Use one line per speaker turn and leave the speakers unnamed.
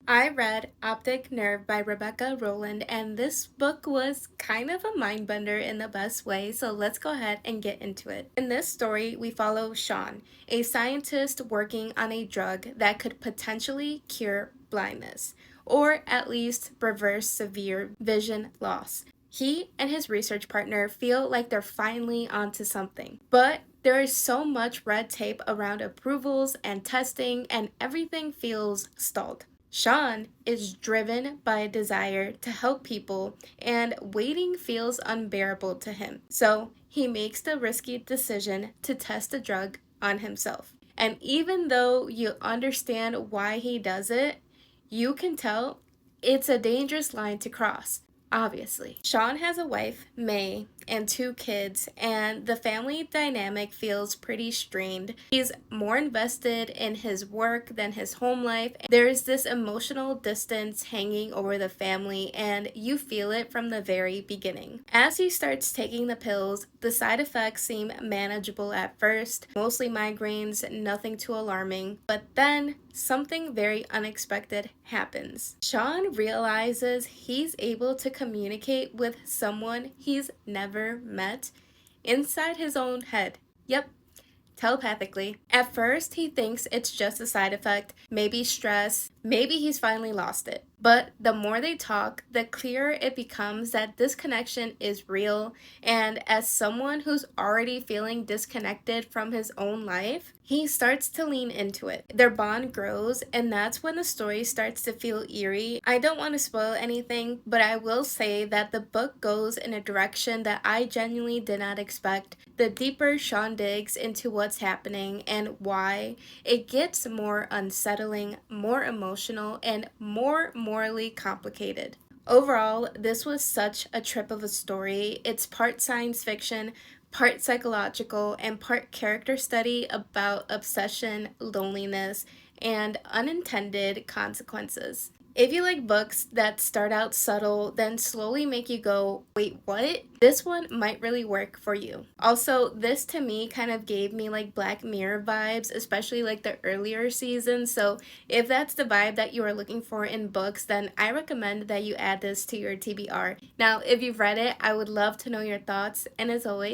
I read Optic Nerve by Rowland, and this book was kind of a mindbender in the best way, so let's go ahead and get into it. In this story, we follow Sean, a scientist working on a drug that could potentially cure blindness, or at least reverse severe vision loss. He and his research partner feel like they're finally onto something, but there is so much red tape around approvals and testing, and everything feels stalled. Sean is driven by a desire to help people, and waiting feels unbearable to him. So he makes the risky decision to test the drug on himself. And even though you understand why he does it, you can tell it's a dangerous line to cross. Obviously. Sean has a wife, May, and two kids, and the family dynamic feels pretty strained. He's more invested in his work than his home life. There's this emotional distance hanging over the family, and you feel it from the very beginning. As he starts taking the pills, the side effects seem manageable at first, mostly migraines, nothing too alarming, but then something very unexpected happens. Sean realizes he's able to communicate with someone he's never met inside his own head. Yep, telepathically. At first, he thinks it's just a side effect, maybe stress, maybe he's finally lost it. But the more they talk, the clearer it becomes that this connection is real, and as someone who's already feeling disconnected from his own life, he starts to lean into it. Their bond grows, and that's when the story starts to feel eerie. I don't want to spoil anything, but I will say that the book goes in a direction that I genuinely did not expect. The deeper Sean digs into what's happening and why, it gets more unsettling, more emotional, and more morally complicated. Overall, this was such a trip of a story. It's part science fiction, part psychological, and part character study about obsession, loneliness, and unintended consequences. If you like books that start out subtle, then slowly make you go, wait, what? This one might really work for you. Also, this to me kind of gave me like Black Mirror vibes, especially like the earlier seasons. So if that's the vibe that you are looking for in books, then I recommend that you add this to your TBR. Now, if you've read it, I would love to know your thoughts. And as always,